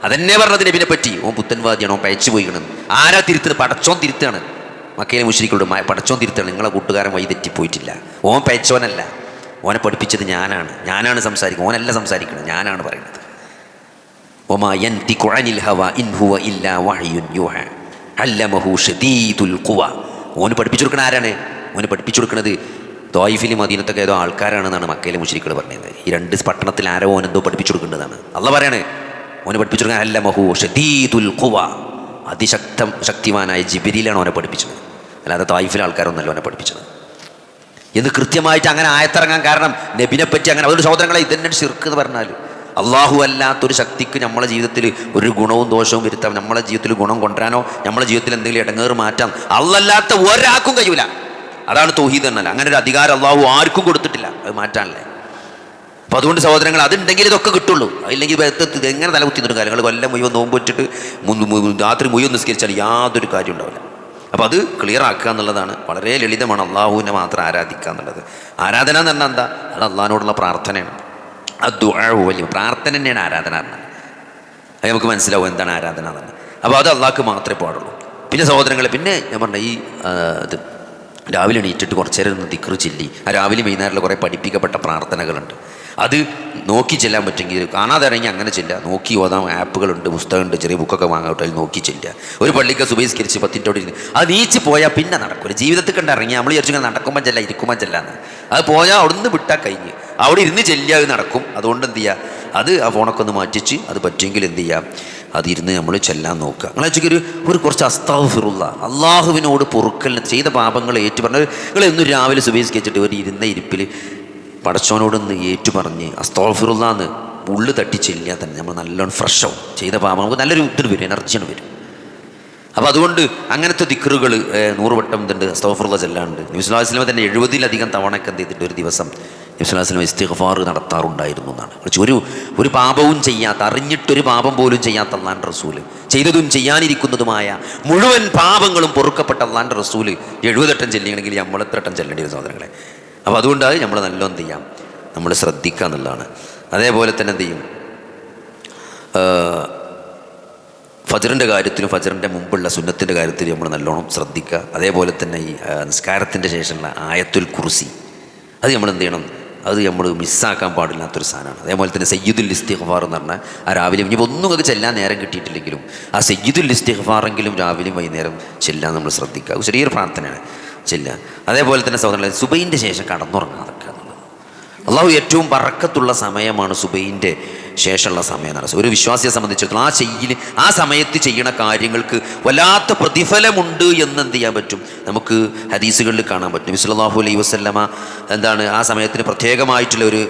അതെന്നെ പറഞ്ഞത് നബിനെ പറ്റി, ഓൻ പുത്തൻവാദിയാണ്, ഓൻ പയച്ചു പോയിക്കണെന്ന്. ആരാ തിരുത്തുന്നത്? പടച്ചോൻ തിരുത്താണ്. മക്കയിലെ മുശ്രിക്കുകളുടെ പടച്ചോൻ തിരുത്താണ്. നിങ്ങളെ കൂട്ടുകാരൻ വഴി തെറ്റിപ്പോയിട്ടില്ല, ഓൻ പയച്ചോനല്ല. ഓനെ പഠിപ്പിച്ചത് ഞാനാണ് സംസാരിക്കുന്നത്, ഓനല്ല സംസാരിക്കുന്നത്, ഞാനാണ് പറയുന്നത്. വമാ യൻതിഖു അനിൽ ഹവാ ഇൻ ഹുവ ഇല്ലാ വഹ്യുൻ യൂഹാ അല്ലമഹു ശദീദുൽ ഖുവാ. ഓന് പഠിപ്പിച്ചു കൊടുക്കണ ആരാണ്? ഓന് പഠിപ്പിച്ചു കൊടുക്കുന്നത് ത്വായിഫിലും മദീനത്തൊക്കെ ഏതോ ആൾക്കാരാണെന്നാണ് മക്കയിലെ മുശ്രിക്കുകൾ പറഞ്ഞത്. ഈ രണ്ട് പട്ടണത്തിൽ ആരോ ഓനെന്തോ പഠിപ്പിച്ചു കൊടുക്കേണ്ടതാണ്. അള്ളാഹ് പറയാണ് ഓനെ പഠിപ്പിച്ചു കൊടുക്കാൻ അല്ലമഹു ശദീദുൽ ഖുവാ, ശക്തിമാനായ ജിബ്രീലാണ് ഓനെ പഠിപ്പിച്ചത്, അല്ലാതെ ത്വായിഫിലെ ആൾക്കാരൊന്നല്ല ഓനെ പഠിപ്പിച്ചത് എന്ന് കൃത്യമായിട്ട് അങ്ങനെ ആയത്തിറങ്ങാൻ കാരണം നബിനെ പറ്റി അങ്ങനെ. അതൊരു സഹോദരങ്ങളെ, ഇതെന്നെ ശിർക്ക് എന്ന് പറഞ്ഞാൽ അള്ളാഹു അല്ലാത്തൊരു ശക്തിക്ക് നമ്മളെ ജീവിതത്തിൽ ഒരു ഗുണവും ദോഷവും വരുത്താം, നമ്മളെ ജീവിതത്തിൽ ഗുണം കൊണ്ടുവരാനോ നമ്മളെ ജീവിതത്തിൽ എന്തെങ്കിലും ഇടങ്ങേറ് മാറ്റാം അല്ലാത്ത ഒരാൾക്കും കഴിയൂല. അതാണ് തൗഹീദ് എന്നല്ല. അങ്ങനെ ഒരു അധികാരം അള്ളാഹു ആർക്കും കൊടുത്തിട്ടില്ല, അത് മാറ്റാനല്ലേ. അപ്പോൾ അതുകൊണ്ട് സഹോദരങ്ങൾ, അതുണ്ടെങ്കിൽ ഇതൊക്കെ കിട്ടുള്ളൂ. അതില്ലെങ്കിൽ ഇത് എങ്ങനെ തലകുത്തി നിന്നിട്ട് കാര്യങ്ങൾ കൊല്ലം മുഴുവൻ നോമ്പ് വെച്ചിട്ട് രാത്രി മുഴുവൻ നിസ്കരിച്ചാൽ യാതൊരു കാര്യം ഉണ്ടാവില്ല. അപ്പോൾ അത് ക്ലിയർ ആക്കുക എന്നുള്ളതാണ്. വളരെ ലളിതമാണ് അള്ളാഹുവിനെ മാത്രം ആരാധിക്കുക എന്നുള്ളത്. ആരാധന എന്ന് പറഞ്ഞാൽ എന്താ? അത് അള്ളാഹിനോടുള്ള പ്രാർത്ഥനയാണ്. ദുആ വലിയ പ്രാർത്ഥന തന്നെയാണ് ആരാധന പറഞ്ഞാൽ. അത് നമുക്ക് മനസ്സിലാവും എന്താണ് ആരാധന എന്ന്. അപ്പോൾ അത് അള്ളാഹ്ക്ക് മാത്രമേ പാടുള്ളൂ. പിന്നെ സഹോദരങ്ങളെ, പിന്നെ ഞാൻ പറഞ്ഞ ഈ ഇത് രാവിലെ എണീറ്റിട്ട് കുറച്ച് നേരം ഒന്ന് ദിക്ർ ചൊല്ലി, ആ രാവിലെ വൈകുന്നേരമുള്ള കുറേ പഠിപ്പിക്കപ്പെട്ട പ്രാർത്ഥനകളുണ്ട്, അത് നോക്കി ചെല്ലാൻ പറ്റുമെങ്കിൽ കാണാതെ ഇറങ്ങി അങ്ങനെ ചെല്ലുക. നോക്കി ഓതാൻ ആപ്പുകളുണ്ട്, പുസ്തകമുണ്ട്, ചെറിയ ബുക്കൊക്കെ വാങ്ങാട്ടെ, അതിൽ നോക്കി ചെല്ലുക. ഒരു പള്ളിക്ക് സുബഹിസ്കരിച്ച് 10 മിനിറ്റോടെ ഇരുന്ന് അത് നീച്ച് പോയാൽ പിന്നെ നടക്കില്ല. ജീവിതത്തിൽ കണ്ട് ഇറങ്ങി നമ്മൾ വിചാരിച്ചു നടക്കുമ്പോൾ ചെല്ല, ഇരിക്കുമ്പോൾ ചെല്ലാന്ന്. അത് പോയാൽ അവിടെ നിന്ന് വിട്ടാൽ കഴിഞ്ഞ് അവിടെ ഇരുന്ന് ചെല്ലുക, അത് നടക്കും. അതുകൊണ്ട് എന്ത് ചെയ്യുക, അത് ആ ഫോണൊക്കെ ഒന്ന് മാറ്റിച്ച് അത് പറ്റുമെങ്കിൽ എന്ത് ചെയ്യുക, അതിരുന്ന് നമ്മൾ ചെല്ലാൻ നോക്കുക. നിങ്ങൾ വെച്ചെങ്കിൽ ഒരു കുറച്ച് അസ്തഗ്ഫിറുല്ലാ, അള്ളാഹുവിനോട് പൊറുക്കലിന് ചെയ്ത പാപങ്ങൾ ഏറ്റുപറഞ്ഞ് നിങ്ങൾ എന്നും രാവിലെ സുബഹിസ്കരിച്ചിട്ട് ഒരു ഇരുന്ന ഇരിപ്പിൽ പടച്ചോനോടൊന്ന് ഏറ്റുപറഞ്ഞ് അസ്തഗ്ഫിറുല്ലാന്ന് ഉള്ളു തട്ടി ചെല്ലിയാൽ തന്നെ നമ്മൾ നല്ലോണം ഫ്രഷാവും. ചെയ്ത പാപം നമുക്ക് നല്ലൊരു ഇതിന് വരും, എനർജിയാണ് വരും. അപ്പോൾ അതുകൊണ്ട് അങ്ങനത്തെ ദിക്റുകൾ 100 വട്ടം ഇതുണ്ട്, അസ്തഗ്ഫിറുല്ലാ ചെല്ലാണ്ട്. നബി സല്ലല്ലാഹു അലൈഹി വസല്ലം തന്നെ 70-ലധികം തവണയൊക്കെ എന്ത് ചെയ്തിട്ട് ഒരു ദിവസം നബി സല്ലല്ലാഹു അലൈഹി വസല്ലം ഇസ്തിഗ്ഫാർ നടത്താറുണ്ടായിരുന്നു എന്നാണ്. ഒരു പാപവും ചെയ്യാത്ത, അറിഞ്ഞിട്ടൊരു പാപം പോലും ചെയ്യാത്ത അല്ലാഹുവിൻ്റെ റസൂല്, ചെയ്തതും ചെയ്യാനിരിക്കുന്നതുമായ മുഴുവൻ പാപങ്ങളും പൊറുക്കപ്പെട്ട അല്ലാഹുവിൻ്റെ റസൂല് 70 വട്ടം ചെല്ലിയണമെങ്കിൽ നമ്മൾ എത്ര വട്ടം ചെല്ലേണ്ടി വരും സഹോദരങ്ങളെ? അപ്പോൾ അതുകൊണ്ട് നമ്മൾ നല്ലോണം എന്ത് ചെയ്യാം, നമ്മൾ ശ്രദ്ധിക്കുക എന്നുള്ളതാണ്. അതേപോലെ തന്നെ എന്ത് ചെയ്യും, ഫജറിൻ്റെ കാര്യത്തിലും ഫജറിൻ്റെ മുമ്പുള്ള സുന്നത്തിൻ്റെ കാര്യത്തിലും നമ്മൾ നല്ലോണം ശ്രദ്ധിക്കുക. അതേപോലെ തന്നെ ഈ നിസ്കാരത്തിൻ്റെ ശേഷമുള്ള ആയത്തുൽ കുർസി അത് നമ്മൾ എന്ത് ചെയ്യണം, അത് നമ്മൾ മിസ്സാക്കാൻ പാടില്ലാത്തൊരു സാധനമാണ്. അതേപോലെ തന്നെ സയ്യിദുൽ ഇസ്തിഗ്ഫാർ എന്ന് പറഞ്ഞാൽ ആ രാവിലെ ഇനി ഒന്നും നിങ്ങൾക്ക് ചെല്ലാൻ നേരം കിട്ടിയിട്ടില്ലെങ്കിലും ആ സയ്യിദുൽ ഇസ്തിഗ്ഫാറെങ്കിലും രാവിലെയും വൈകുന്നേരം ചെല്ലാൻ നമ്മൾ ശ്രദ്ധിക്കുക. ചെറിയൊരു പ്രാർത്ഥനയാണ് ചെല്ലുക. അതേപോലെ തന്നെ സഹോദരൻ സുബൈൻ്റെ ശേഷം കടന്നുറങ്ങാതൊക്കെ എന്നുള്ളത്. അള്ളാഹു ഏറ്റവും ബറക്കത്തുള്ള സമയമാണ് സുബൈൻ്റെ ശേഷമുള്ള സമയം എന്ന് പറയുന്നത്. ഒരു വിശ്വാസിയെ സംബന്ധിച്ചിടത്തോളം ആ സമയത്ത് ചെയ്യണ കാര്യങ്ങൾക്ക് വല്ലാത്ത പ്രതിഫലമുണ്ട് എന്ന് എന്ത് ചെയ്യാൻ പറ്റും, നമുക്ക് ഹദീസുകളിൽ കാണാൻ പറ്റും. നബി സല്ലല്ലാഹു അലൈഹി വസല്ലമ ആ സമയത്തിന് പ്രത്യേകമായിട്ടുള്ള ഒരു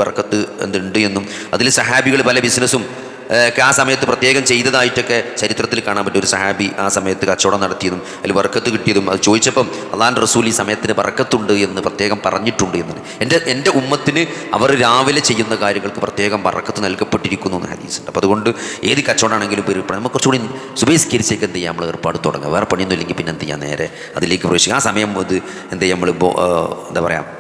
ബറക്കത്ത് എന്തുണ്ട് എന്നും അതിൽ സഹാബികൾ പല ബിസിനസ്സും ആ സമയത്ത് പ്രത്യേകം ചെയ്തതായിട്ടൊക്കെ ചരിത്രത്തിൽ കാണാൻ പറ്റും. ഒരു സഹാബി ആ സമയത്ത് കച്ചവടം നടത്തിയതും അതിൽ ബറക്കത്ത് കിട്ടിയതും അത് ചോദിച്ചപ്പം അള്ളാഹുവിൻ്റെ റസൂൽ ഈ സമയത്തിന് ബറക്കത്തുണ്ട് എന്ന് പ്രത്യേകം പറഞ്ഞിട്ടുണ്ട് എന്ന്. എൻ്റെ ഉമ്മത്തിന് അവർ രാവിലെ ചെയ്യുന്ന കാര്യങ്ങൾക്ക് പ്രത്യേകം ബറക്കത്ത് നൽകപ്പെട്ടിരിക്കുന്നു എന്ന് ഹദീസുണ്ട്. അപ്പോൾ അതുകൊണ്ട് ഏത് കച്ചവടമാണെങ്കിലും നമുക്ക് കുറച്ചുകൂടി സുബഹിസ്കരിച്ചേക്ക് എന്ത് ചെയ്യാം, നമ്മൾ ഏർപ്പാട് തുടങ്ങുക. വേറെ പണിയൊന്നും ഇല്ലെങ്കിൽ പിന്നെ എന്ത് ചെയ്യാം, നേരെ അതിലേക്ക് പ്രവേശിക്കുക. ആ സമയം അത് എന്ത് ചെയ്യാം, നമ്മൾ എന്താ പറയുക,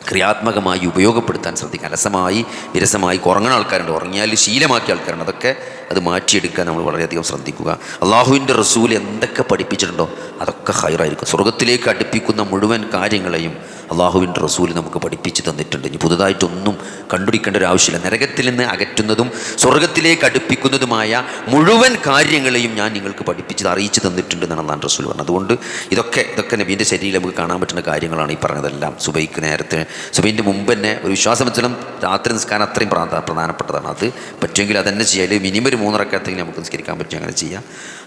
ക്രിയാത്മകമായി ഉപയോഗപ്പെടുത്താൻ ശ്രദ്ധിക്കുക. അലസമായി വിരസമായി ഉറങ്ങുന്ന ആൾക്കാരുണ്ട്, ഉറങ്ങിയാൽ ശീലമാക്കിയ ആൾക്കാരുണ്ട്. അതൊക്കെ അത് മാറ്റിയെടുക്കാൻ നമ്മൾ വളരെയധികം ശ്രദ്ധിക്കുക. അള്ളാഹുവിൻ്റെ റസൂൽ എന്തൊക്കെ പഠിപ്പിച്ചിട്ടുണ്ടോ അതൊക്കെ ഹൈറായിരിക്കും. സ്വർഗത്തിലേക്ക് അടുപ്പിക്കുന്ന മുഴുവൻ കാര്യങ്ങളെയും അള്ളാഹുവിൻ്റെ റസൂൽ നമുക്ക് പഠിപ്പിച്ച് തന്നിട്ടുണ്ട്. ഇനി പുതുതായിട്ടൊന്നും കണ്ടുപിടിക്കേണ്ട ഒരു ആവശ്യമില്ല. നരകത്തിൽ നിന്ന് അകറ്റുന്നതും സ്വർഗത്തിലേക്ക് അടുപ്പിക്കുന്നതുമായ മുഴുവൻ കാര്യങ്ങളെയും ഞാൻ നിങ്ങൾക്ക് പഠിപ്പിച്ച് അറിയിച്ച് തന്നിട്ടുണ്ട് എന്നാണ് അള്ളാഹുവിൻ്റെ റസൂൽ പറഞ്ഞത്. അതുകൊണ്ട് ഇതൊക്കെ നബീൻ്റെ ശരീരം നമുക്ക് കാണാൻ പറ്റുന്ന കാര്യങ്ങളാണ് ഈ പറഞ്ഞതെല്ലാം. സുബൈക്ക് നേരത്തെ സുബൈൻ്റെ മുമ്പ് തന്നെ ഒരു വിശ്വാസം വെച്ചാലും രാത്രി നിസ്കാരം അത്രയും പ്രധാനപ്പെട്ടതാണ്. അത് പറ്റുമെങ്കിൽ അതന്നെ ചെയ്യാം. മിനിമം ഒരു 3 റക്അത്തെങ്കിലും നമുക്ക് നിസ്കരിക്കാൻ പറ്റും, അങ്ങനെ ചെയ്യാം.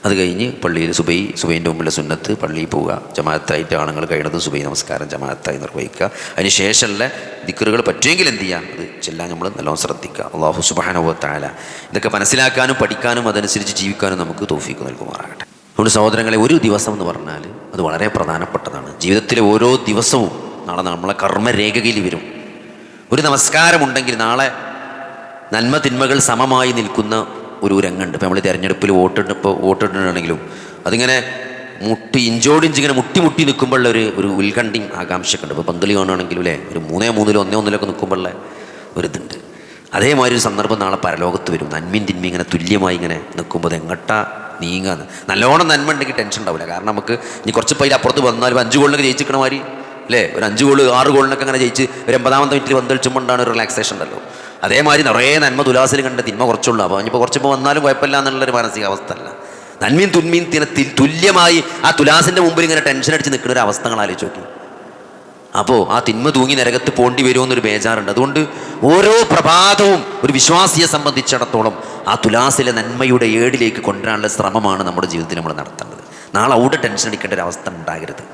അത് കഴിഞ്ഞ് പള്ളിയിൽ സുബൈൻ്റെ മുമ്പിലെ സുന്നത്ത് പള്ളിയിൽ പോവുക. ജമാഅത്തായിട്ട് ആണുങ്ങൾ കഴിയുന്നത് സുബൈ നമസ്കാരം ജമാഅത്തായി നിർവഹിക്കുക. അതിന് ശേഷമുള്ള ദിക്റുകൾ പറ്റുമെങ്കിൽ എന്ത് ചെയ്യാം, അത് ചെല്ലാൻ നമ്മൾ നല്ലോണം ശ്രദ്ധിക്കുക. അല്ലാഹു സുബ്ഹാനഹു വ തആല ഇതൊക്കെ മനസ്സിലാക്കാനും പഠിക്കാനും അതനുസരിച്ച് ജീവിക്കാനും നമുക്ക് തൗഫീഖ് നൽകുമാറാകട്ടെ. അതുകൊണ്ട് സഹോദരങ്ങളെ, ഒരു ദിവസം എന്ന് പറഞ്ഞാൽ അത് വളരെ പ്രധാനപ്പെട്ടതാണ്. ജീവിതത്തിലെ ഓരോ ദിവസവും നാളെ നമ്മളെ കർമ്മരേഖയിൽ വരും. ഒരു നമസ്കാരമുണ്ടെങ്കിൽ നാളെ നന്മ തിന്മകൾ സമമായി നിൽക്കുന്ന ഒരു രംഗമുണ്ട്. ഇപ്പോൾ നമ്മൾ തിരഞ്ഞെടുപ്പിൽ വോട്ടിടുകയാണെങ്കിലും അതിങ്ങനെ ഇഞ്ചോടിഞ്ച് ഇങ്ങനെ മുട്ടി നിൽക്കുമ്പോഴുള്ള ഒരു ഉത്കണ്ഠയും ആകാംക്ഷയൊക്കെ ഉണ്ട്. ഇപ്പോൾ പന്തളി കാണുകയാണെങ്കിലും അല്ലേ, ഒരു 3-3 1-1 നിൽക്കുമ്പോഴുള്ള ഒരിതുണ്ട്. അതേമാതിരി ഒരു സന്ദർഭം നാളെ പരലോകത്ത് വരും. നന്മയും തിന്മയും ഇങ്ങനെ തുല്യമായി ഇങ്ങനെ നിൽക്കുമ്പോൾ അത് എങ്ങട്ടാ നീങ്ങാന്ന്. നല്ലോണം നന്മ ഉണ്ടെങ്കിൽ ടെൻഷൻ ഉണ്ടാവില്ല. കാരണം നമുക്ക് ഇനി കുറച്ച് പൈല അപ്പുറത്ത് വന്നാലും 5 ഗോളിനൊക്കെ ജയിച്ചിക്കണ മാതിരി അല്ലേ, ഒരു 5 ഗോൾ 6 ഗോളിനൊക്കെ അങ്ങനെ ജയിച്ച് ഒരു 80ാമത്തെ മിനിറ്റിൽ പന്തളിച്ചുകൊണ്ടാണ് ഒരു റിലാക്സേഷൻ ഉണ്ടല്ലോ. അതേമാതിരി നിറയെ നന്മ തുലാസിൽ കണ്ട തിന്മ കുറച്ചുള്ളൂ. അപ്പോൾ ഇനിയിപ്പോൾ കുറച്ചിപ്പോൾ വന്നാലും കുഴപ്പമില്ല എന്നുള്ളൊരു മാനസികാവസ്ഥ അല്ല. നന്മയും തുന്മയും തുല്യമായി ആ തുലാസിൻ്റെ മുമ്പിൽ ഇങ്ങനെ ടെൻഷൻ അടിച്ച് നിൽക്കുന്ന ഒരു അവസ്ഥകൾ ആലോചിച്ച് നോക്കി. അപ്പോൾ ആ തിന്മ തൂങ്ങി നരകത്ത് പോണ്ടി വരുമെന്നൊരു ബേജാറുണ്ട്. അതുകൊണ്ട് ഓരോ പ്രഭാതവും ഒരു വിശ്വാസിയെ സംബന്ധിച്ചിടത്തോളം ആ തുലാസിലെ നന്മയുടെ ഏടിലേക്ക് കൊണ്ടുവരാനുള്ള ശ്രമമാണ് നമ്മുടെ ജീവിതത്തിൽ നമ്മൾ നടത്തേണ്ടത്. നാളെ അവിടെ ടെൻഷൻ അടിക്കേണ്ട ഒരു അവസ്ഥ ഉണ്ടാകരുത്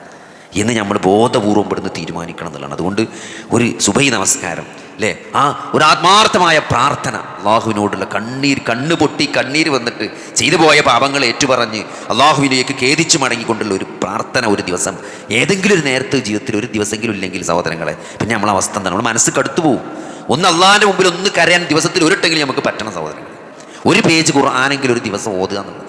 എന്ന് നമ്മൾ ബോധപൂർവം ഇവിടുന്ന് തീരുമാനിക്കണം എന്നുള്ളതാണ്. അതുകൊണ്ട് ഒരു സുബഹി നമസ്കാരം അല്ലേ, ആ ഒരു ആത്മാർത്ഥമായ പ്രാർത്ഥന, അള്ളാഹുവിനോടുള്ള കണ്ണ് പൊട്ടി കണ്ണീര് വന്നിട്ട് ചെയ്തു പോയ പാപങ്ങൾ ഏറ്റുപറഞ്ഞ് അള്ളാഹുവിലേക്ക് ഖേദിച്ച് മടങ്ങിക്കൊണ്ടുള്ള ഒരു പ്രാർത്ഥന ഒരു ദിവസം ഏതെങ്കിലും ഒരു നേരത്തെ ജീവിതത്തിൽ ഒരു ദിവസമെങ്കിലും ഇല്ലെങ്കിൽ സഹോദരങ്ങളെ, പിന്നെ നമ്മളെ അവസ്ഥ എന്താണ്? നമ്മൾ മനസ്സ് കടുത്തു പോകും. ഒന്ന് അള്ളാഹിൻ്റെ മുമ്പിൽ ഒന്ന് കരയാൻ ദിവസത്തിൽ ഒരിട്ടെങ്കിലും നമുക്ക് പറ്റണം സഹോദരങ്ങൾ. ഒരു പേജ് ഖുർആനെങ്കിലും ഒരു ദിവസം ഓതുക എന്നുള്ളത്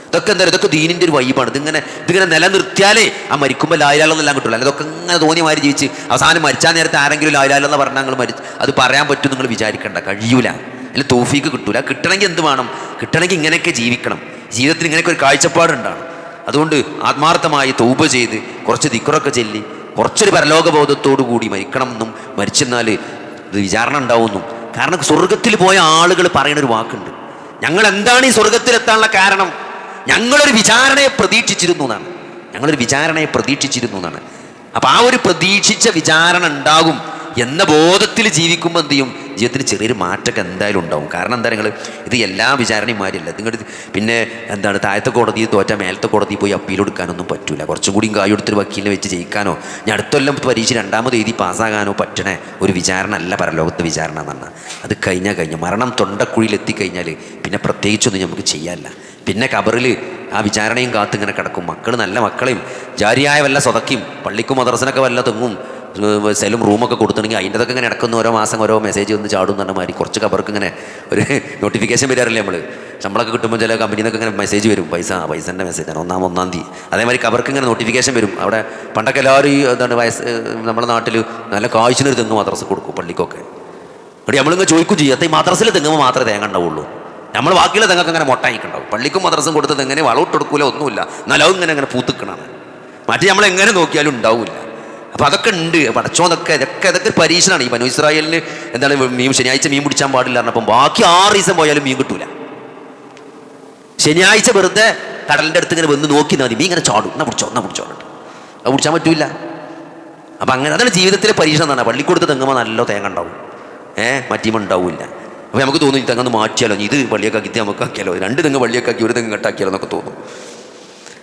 ഇതൊക്കെ എന്താ, ഇതൊക്കെ ദീനിൻ്റെ ഒരു വൈബാണ്. ഇതിങ്ങനെ നിലനിർത്തിയാലേ ആ മരിക്കുമ്പോൾ ലായിലാലെന്നെല്ലാം കിട്ടില്ല. അതൊക്കെ ഇങ്ങനെ തോന്നിയ മാതിരി ജീവിച്ച് അവസാനം മരിച്ചാൽ നേരത്തെ ആരെങ്കിലും ലായിലാലെന്ന് പറഞ്ഞാൽ നിങ്ങൾ അത് പറയാൻ പറ്റും നിങ്ങൾ വിചാരിക്കേണ്ട, കഴിയൂല. അതിൽ തൗഫീക്ക് കിട്ടൂല. കിട്ടണമെങ്കിൽ എന്ത് വേണം? കിട്ടണമെങ്കിൽ ഇങ്ങനെയൊക്കെ ജീവിക്കണം. ജീവിതത്തിൽ ഇങ്ങനെയൊക്കെ ഒരു കാഴ്ചപ്പാടുണ്ടാണ്. അതുകൊണ്ട് ആത്മാർത്ഥമായി തൗബ ചെയ്ത് കുറച്ച് ദിക്റൊക്കെ ചൊല്ലി കുറച്ചൊരു പരലോകബോധത്തോടു കൂടി മരിക്കണം എന്നും മരിച്ചെന്നാൽ ഇത് വിചാരണ ഉണ്ടാവുന്നു. കാരണം സ്വർഗത്തിൽ പോയ ആളുകൾ പറയുന്നൊരു വാക്കുണ്ട്, ഞങ്ങൾ എന്താണ് ഈ സ്വർഗത്തിലെത്താനുള്ള കാരണം? ഞങ്ങളൊരു വിചാരണയെ പ്രതീക്ഷിച്ചിരുന്നു എന്നാണ്. അപ്പം ആ ഒരു പ്രതീക്ഷിച്ച വിചാരണ ഉണ്ടാകും എന്ന ബോധത്തിൽ ജീവിക്കുമ്പോൾ എന്ത് ചെയ്യും, ജീവിതത്തിൽ ചെറിയൊരു മാറ്റമൊക്കെ എന്തായാലും ഉണ്ടാവും. കാരണം എന്താ, നിങ്ങൾ ഇത് എല്ലാ വിചാരണയും മാറിയല്ല. നിങ്ങൾ പിന്നെ എന്താണ് താഴത്തെ കോടതിയിൽ തോറ്റാൽ മേലത്തെ കോടതിയിൽ പോയി അപ്പീൽ കൊടുക്കാനൊന്നും പറ്റില്ല. കുറച്ചും കൂടി കായെടുത്തൊരു വക്കീലിനെ വെച്ച് ജയിക്കാനോ ഞാൻ അടുത്തൊല്ലം പരീക്ഷ 2ാമത് എഴുതി പാസ്സാകാനോ പറ്റണേ ഒരു വിചാരണ അല്ല പരലോകത്തെ വിചാരണ എന്നാണ്. അത് കഴിഞ്ഞ മരണം തൊണ്ടക്കുഴിയിൽ എത്തിക്കഴിഞ്ഞാൽ പിന്നെ പ്രത്യേകിച്ചൊന്നും നമുക്ക് ചെയ്യാനില്ല. പിന്നെ കബറിൽ ആ വിചാരണയും കാത്തിങ്ങനെ കിടക്കും. മക്കൾ നല്ല മക്കളെയും ജാരിയായ വല്ല സ്വതക്കും പള്ളിക്കും മദ്രസനൊക്കെ വല്ല തെങ്ങും സെലും റൂമൊക്കെ കൊടുത്തിട്ടുണ്ടെങ്കിൽ അതിൻ്റെതൊക്കെ ഇങ്ങനെ ഇടക്കുന്ന ഓരോ മാസം ഓരോ മെസ്സേജ് വന്ന് ചാടും എന്ന് പറഞ്ഞ മാതിരി കുറച്ച് കബർക്ക് ഇങ്ങനെ ഒരു നോട്ടിഫിക്കേഷൻ വരാറില്ലേ. നമ്മൾ ശമ്പളമൊക്കെ കിട്ടുമ്പോൾ ചില കമ്പനിയിൽ നിന്നൊക്കെ ഇങ്ങനെ മെസ്സേജ് വരും, പൈസൻ്റെ മെസ്സേജാണ് 1-1 തീയതി. അതേമാതിരി കബർക്ക് ഇങ്ങനെ നോട്ടിഫിക്കേഷൻ വരും. അവിടെ പണ്ടൊക്കെ എല്ലാവരും എന്താണ് നമ്മുടെ നാട്ടിൽ നല്ല കാഴ്ചനൊരു തെങ്ങ് മദ്രസ കൊടുക്കും പള്ളിക്കൊക്കെ. അവിടെ നമ്മളിങ്ങനെ ചോദിക്കും ചെയ്യും, ഈ മദ്രസയിൽ തെങ്ങുമ്പോൾ മാത്രമേ തേങ്ങ ഉണ്ടാവുള്ളൂ. നമ്മൾ ബാക്കിയുള്ള തെങ്ങൾക്ക് അങ്ങനെ മൊട്ടായിക്കുണ്ടാവും. പള്ളിക്കും മദ്രസും കൊടുത്തത് എങ്ങനെ വളമിട്ട് കൊടുക്കൂല, ഒന്നുമില്ല, എന്നാലും ഇങ്ങനെ പൂത്തുക്കണാണ്. മറ്റേ നമ്മൾ എങ്ങനെ നോക്കിയാലും ഉണ്ടാവില്ല. അപ്പോൾ അതൊക്കെ ഉണ്ട്. പടച്ചോന്നൊക്കെ ഇതൊക്കെ പരീക്ഷണമാണ്. ഈ ബനൂ ഇസ്രായേലിന് എന്താണ് ശനിയാഴ്ച മീൻ പിടിച്ചാൻ പാടില്ല പറഞ്ഞപ്പം ബാക്കി 6 ദിവസം പോയാലും മീൻ കിട്ടൂല. ശനിയാഴ്ച വെറുതെ കടലിൻ്റെ അടുത്ത് ഇങ്ങനെ വന്ന് നോക്കി മതി, മീൻ ഇങ്ങനെ ചാടും, എന്നാ പിടിച്ചോ അത് പിടിച്ചാൻ പറ്റൂല. അപ്പം അങ്ങനെ അതാണ് ജീവിതത്തിലെ പരീക്ഷണം എന്നാണ്. പള്ളിക്കൂടത്ത് തെങ്ങുമ്പോൾ നല്ല തേങ്ങ ഉണ്ടാവും, മറ്റീമ ഉണ്ടാവില്ല. അപ്പോൾ നമുക്ക് തോന്നും ഈ തെങ്ങൊന്ന് മാറ്റിയാലോ, ഇത് പള്ളിയൊക്കെ ആക്കി നമുക്ക് ആക്കിയാലോ, 2 തെങ്ങ് പള്ളിയൊക്കെ ആക്കി 1 തെങ്ങ് കെട്ടാക്കിയാലോ എന്നൊക്കെ തോന്നും.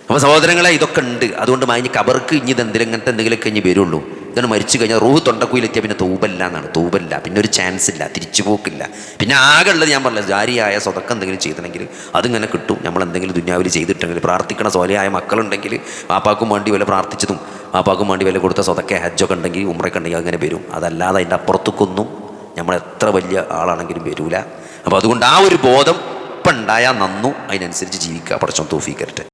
അപ്പോൾ സഹോദരങ്ങളെ ഇതൊക്കെ ഉണ്ട്. അതുകൊണ്ട് ഇനി കബർക്ക് ഇനി ഇങ്ങനത്തെ എന്തെങ്കിലുമൊക്കെ ഇനി വരുള്ളൂ. ഇതാണ് മരിച്ചു കഴിഞ്ഞാൽ റൂഹ് തൊണ്ടക്കുയിലെത്തിയാൽ പിന്നെ തൗബല്ല എന്നാണ്. തൗബല്ല, പിന്നെ ഒരു ചാൻസ് ഇല്ല, തിരിച്ചു പോക്കില്ല. പിന്നെ ആകെ ഉള്ളത് ഞാൻ പറഞ്ഞത് ജാരിയായ സ്വതക്കം എന്തെങ്കിലും ചെയ്തിട്ടുണ്ടെങ്കിൽ അതിങ്ങനെ കിട്ടും. നമ്മൾ എന്തെങ്കിലും ദുനിയാവിൽ ചെയ്തിട്ടുണ്ടെങ്കിൽ, പ്രാർത്ഥിക്കണ സ്വലയായ മക്കളുണ്ടെങ്കിൽ വാപ്പാക്കും വേണ്ടി വല്ല പ്രാർത്ഥിച്ചതും വാപ്പാക്കും വേണ്ടി വല്ല കൊടുത്ത സ്വതക്കെ ഹജ്ജൊക്കെ ഉണ്ടെങ്കിൽ ഉംറയൊക്കെ ഉണ്ടെങ്കിൽ അങ്ങനെ വരും. അതല്ലാതെ അതിൻ്റെ അപ്പുറത്തേക്കൊന്നും നമ്മൾ എത്ര വലിയ ആളാണെങ്കിലും വരില്ല. അപ്പോൾ അതുകൊണ്ട് ആ ഒരു ബോധം ഇപ്പം ഉണ്ടായാൽ നന്നു, അതിനനുസരിച്ച് ജീവിക്കുക. പടച്ചോൻ തൗഫീഖ് തരട്ടെ.